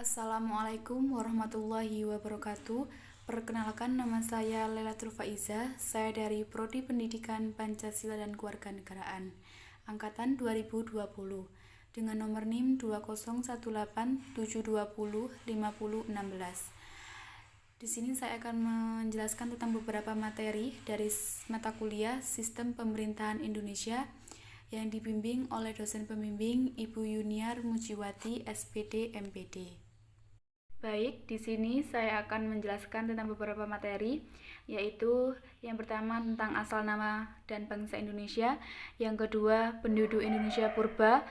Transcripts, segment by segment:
Assalamualaikum warahmatullahi wabarakatuh. Perkenalkan, nama saya Lailatul Faiza. Saya dari Prodi Pendidikan Pancasila dan Kewarganegaraan angkatan 2020 dengan nomor NIM 20187205016. Di sini saya akan menjelaskan tentang beberapa materi dari mata kuliah Sistem Pemerintahan Indonesia yang dibimbing oleh dosen pembimbing Ibu Yuniar Mujiwati, SPD, MPD. Baik, di sini saya akan menjelaskan tentang beberapa materi, yaitu yang pertama tentang asal nama dan bangsa Indonesia, yang kedua penduduk Indonesia purba,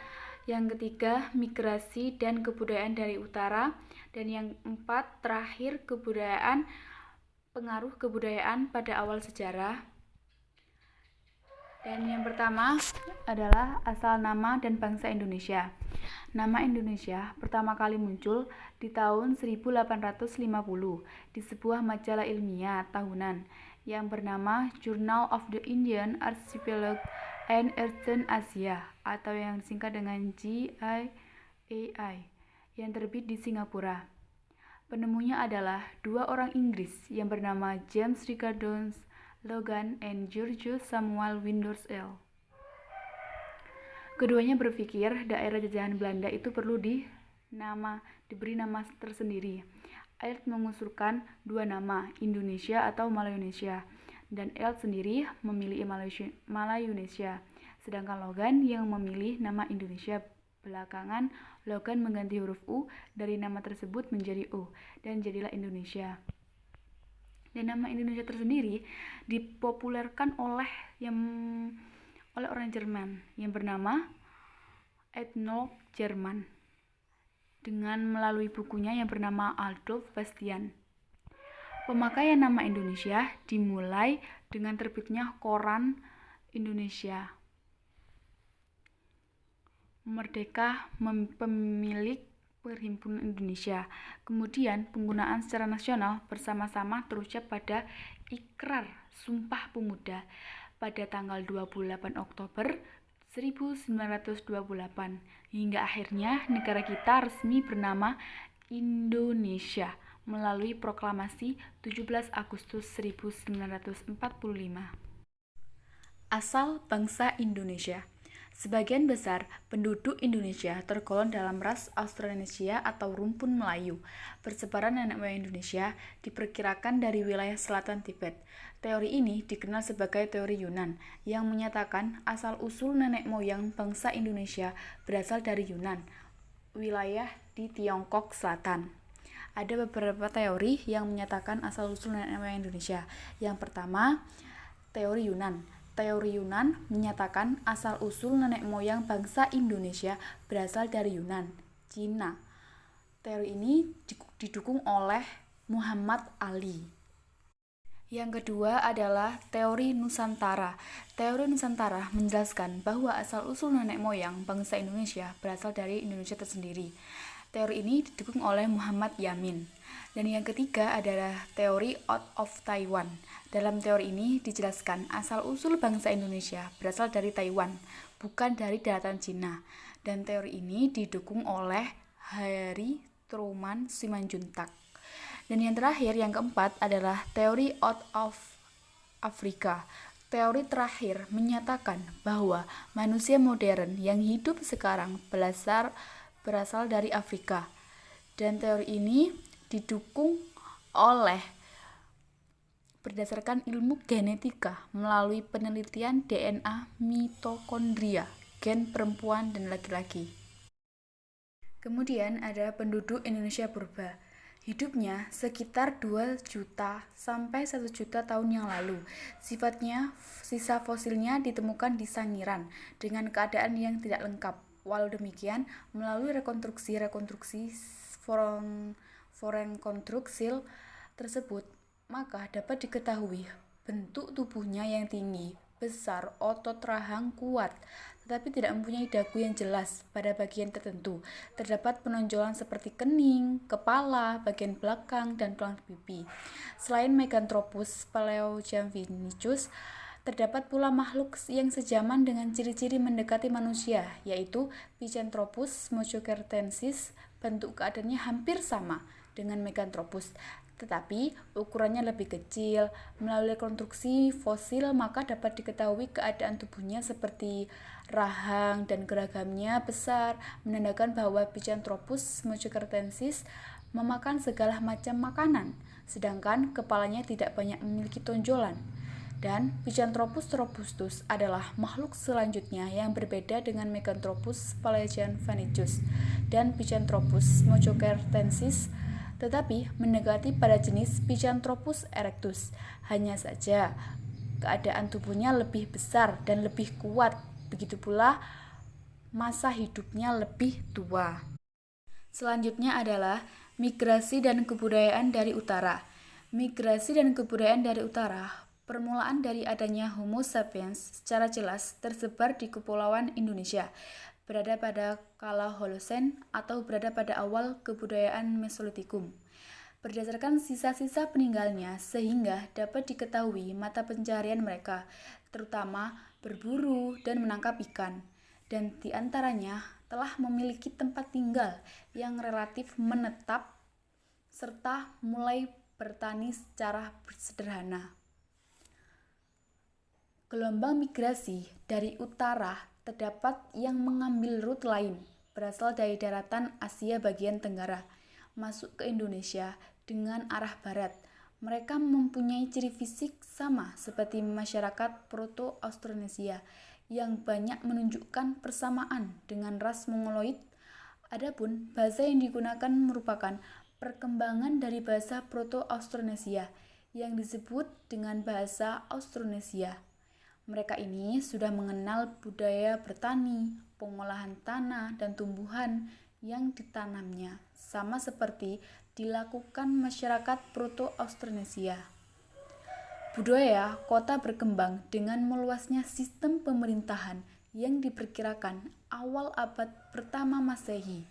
yang ketiga migrasi dan kebudayaan dari utara, dan yang empat terakhir pengaruh kebudayaan pada awal sejarah. Dan yang pertama adalah asal nama dan bangsa Indonesia. Nama Indonesia pertama kali muncul di tahun 1850 di sebuah majalah ilmiah tahunan yang bernama Journal of the Indian Archipelago and Eastern Asia atau yang disingkat dengan GIAI yang terbit di Singapura. Penemunya adalah dua orang Inggris yang bernama James Richardson Logan and George Samuel Windsorell. Keduanya berpikir daerah jajahan Belanda itu perlu diberi nama tersendiri. Elt mengusulkan dua nama, Indonesia atau Malayunesia, dan Elt sendiri memilih Malayunesia, sedangkan Logan yang memilih nama Indonesia. Belakangan, Logan mengganti huruf U dari nama tersebut menjadi U, dan jadilah Indonesia. Dan nama Indonesia tersendiri dipopulerkan oleh orang Jerman yang bernama Ethnolog Jerman dengan melalui bukunya yang bernama Adolf Bastian. Pemakaian nama Indonesia dimulai dengan terbitnya Koran Indonesia Merdeka pemilik Perhimpunan Indonesia. Kemudian penggunaan secara nasional bersama-sama terucap pada Ikrar Sumpah Pemuda pada tanggal 28 Oktober 1928 hingga akhirnya negara kita resmi bernama Indonesia melalui proklamasi 17 Agustus 1945. Asal bangsa Indonesia. Sebagian besar penduduk Indonesia tergolong dalam ras Austronesia atau rumpun Melayu. Persebaran nenek moyang Indonesia diperkirakan dari wilayah selatan Tibet. Teori ini dikenal sebagai teori Yunan, yang menyatakan asal-usul nenek moyang bangsa Indonesia berasal dari Yunan, wilayah di Tiongkok Selatan. Ada beberapa teori yang menyatakan asal-usul nenek moyang Indonesia. Yang pertama, teori Yunan. Teori Yunan menyatakan asal-usul nenek moyang bangsa Indonesia berasal dari Yunan, Cina. Teori ini didukung oleh Muhammad Ali. Yang kedua adalah teori Nusantara. Teori Nusantara menjelaskan bahwa asal-usul nenek moyang bangsa Indonesia berasal dari Indonesia tersendiri. Teori ini didukung oleh Muhammad Yamin. Dan yang ketiga adalah teori Out of Taiwan. Dalam teori ini dijelaskan asal-usul bangsa Indonesia berasal dari Taiwan, bukan dari daratan Cina. Dan teori ini didukung oleh Harry Truman Simanjuntak. Dan yang terakhir, yang keempat adalah teori Out of Africa. Teori terakhir menyatakan bahwa manusia modern yang hidup sekarang berasal dari Afrika. Dan teori ini didukung oleh berdasarkan ilmu genetika melalui penelitian DNA mitokondria, gen perempuan dan laki-laki. Kemudian ada penduduk Indonesia purba. Hidupnya sekitar 2 juta sampai 1 juta tahun yang lalu. Sisa fosilnya ditemukan di Sangiran dengan keadaan yang tidak lengkap. Walau demikian, melalui rekonstruksi forenkonstruksil tersebut, maka dapat diketahui bentuk tubuhnya yang tinggi, besar, otot rahang kuat, tetapi tidak mempunyai dagu yang jelas pada bagian tertentu. Terdapat penonjolan seperti kening, kepala, bagian belakang, dan tulang pipi. Selain Meganthropus paleojavanicus, terdapat pula makhluk yang sejaman dengan ciri-ciri mendekati manusia, yaitu Pithecanthropus mojocertensis, bentuk keadaannya hampir sama dengan Meganthropus, tetapi ukurannya lebih kecil. Melalui konstruksi fosil maka dapat diketahui keadaan tubuhnya seperti rahang dan geragamnya besar, menandakan bahwa Pithecanthropus mojocertensis memakan segala macam makanan, sedangkan kepalanya tidak banyak memiliki tonjolan. Dan Pithecanthropus robustus adalah makhluk selanjutnya yang berbeda dengan Meganthropus pelagianfannicus dan Pithecanthropus mojocertensis, tetapi mendekati pada jenis Pithecanthropus erectus. Hanya saja keadaan tubuhnya lebih besar dan lebih kuat, begitu pula masa hidupnya lebih tua. Selanjutnya adalah migrasi dan kebudayaan dari utara. Migrasi dan kebudayaan dari utara, permulaan dari adanya Homo sapiens secara jelas tersebar di Kepulauan Indonesia, berada pada kala Holocene atau berada pada awal kebudayaan Mesolitikum. Berdasarkan sisa-sisa peninggalnya sehingga dapat diketahui mata pencaharian mereka, terutama berburu dan menangkap ikan, dan diantaranya telah memiliki tempat tinggal yang relatif menetap serta mulai bertani secara sederhana. Gelombang migrasi dari utara terdapat yang mengambil rute lain, berasal dari daratan Asia bagian tenggara, masuk ke Indonesia dengan arah barat. Mereka mempunyai ciri fisik sama seperti masyarakat Proto-Austronesia yang banyak menunjukkan persamaan dengan ras Mongoloid. Adapun bahasa yang digunakan merupakan perkembangan dari bahasa Proto-Austronesia yang disebut dengan bahasa Austronesia. Mereka ini sudah mengenal budaya bertani, pengolahan tanah dan tumbuhan yang ditanamnya, sama seperti dilakukan masyarakat Proto-Austronesia. Budaya kota berkembang dengan meluasnya sistem pemerintahan yang diperkirakan awal abad pertama Masehi,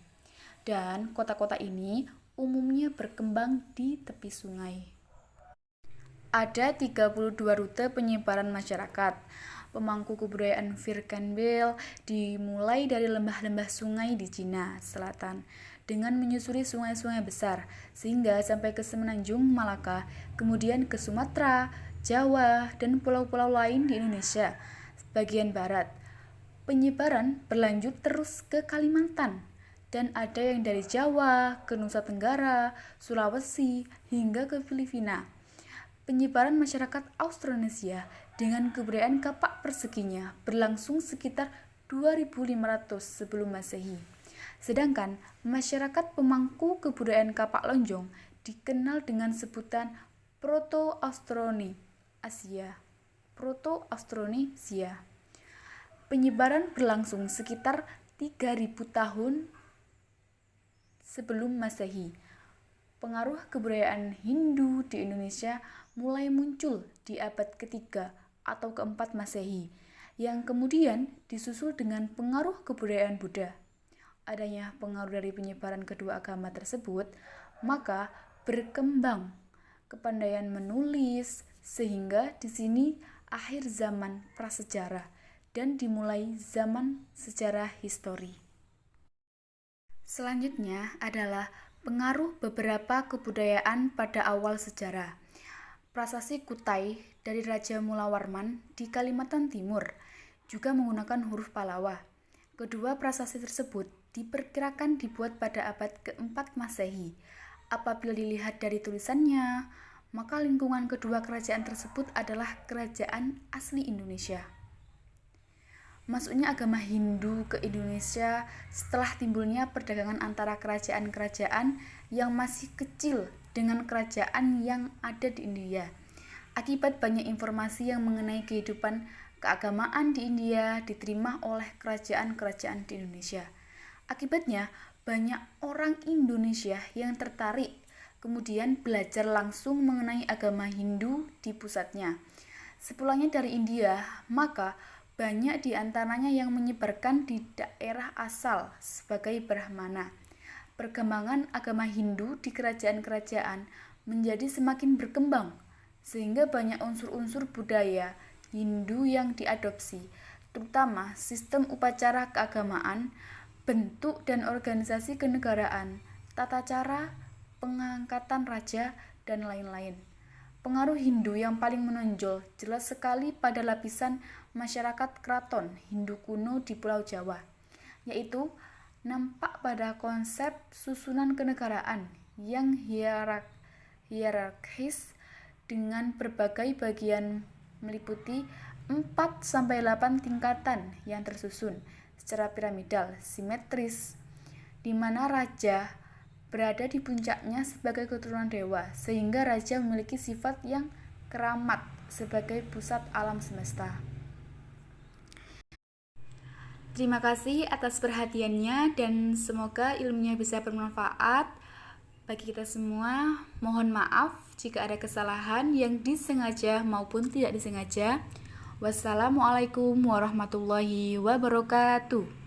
dan kota-kota ini umumnya berkembang di tepi sungai. Ada 32 rute penyebaran masyarakat. Pemangku kebudayaan Virkendeel dimulai dari lembah-lembah sungai di Cina Selatan dengan menyusuri sungai-sungai besar sehingga sampai ke Semenanjung Malaka, kemudian ke Sumatera, Jawa, dan pulau-pulau lain di Indonesia bagian barat. Penyebaran berlanjut terus ke Kalimantan, dan ada yang dari Jawa ke Nusa Tenggara, Sulawesi, hingga ke Filipina. Penyebaran masyarakat Austronesia dengan kebudayaan kapak perseginya berlangsung sekitar 2500 sebelum Masehi. Sedangkan masyarakat pemangku kebudayaan kapak lonjong dikenal dengan sebutan Proto-Austronesia. Penyebaran berlangsung sekitar 3000 tahun sebelum Masehi. Pengaruh kebudayaan Hindu di Indonesia mulai muncul di abad ketiga atau keempat Masehi, yang kemudian disusul dengan pengaruh kebudayaan Buddha. Adanya pengaruh dari penyebaran kedua agama tersebut, maka berkembang kepandaian menulis, sehingga di sini akhir zaman prasejarah dan dimulai zaman sejarah histori. Selanjutnya adalah pengaruh beberapa kebudayaan pada awal sejarah. Prasasti Kutai dari Raja Mulawarman di Kalimantan Timur juga menggunakan huruf Pallawa. Kedua prasasti tersebut diperkirakan dibuat pada abad keempat Masehi. Apabila dilihat dari tulisannya, maka lingkungan kedua kerajaan tersebut adalah kerajaan asli Indonesia. Masuknya agama Hindu ke Indonesia setelah timbulnya perdagangan antara kerajaan-kerajaan yang masih kecil dengan kerajaan yang ada di India. Akibat banyak informasi yang mengenai kehidupan keagamaan di India diterima oleh kerajaan-kerajaan di Indonesia. Akibatnya, banyak orang Indonesia yang tertarik kemudian belajar langsung mengenai agama Hindu di pusatnya. Sepulangnya dari India, maka banyak di antaranya yang menyebarkan di daerah asal sebagai Brahmana. Perkembangan agama Hindu di kerajaan-kerajaan menjadi semakin berkembang, sehingga banyak unsur-unsur budaya Hindu yang diadopsi, terutama sistem upacara keagamaan, Bentuk dan organisasi kenegaraan, tata cara pengangkatan raja, dan lain-lain. Pengaruh Hindu yang paling menonjol jelas sekali pada lapisan masyarakat keraton Hindu kuno di Pulau Jawa, yaitu nampak pada konsep susunan kenegaraan yang hierarkis dengan berbagai bagian meliputi 4-8 tingkatan yang tersusun secara piramidal simetris, di mana raja berada di puncaknya sebagai keturunan dewa, sehingga raja memiliki sifat yang keramat sebagai pusat alam semesta. Terima kasih atas perhatiannya dan semoga ilmunya bisa bermanfaat bagi kita semua. Mohon maaf jika ada kesalahan yang disengaja maupun tidak disengaja. Wassalamualaikum warahmatullahi wabarakatuh.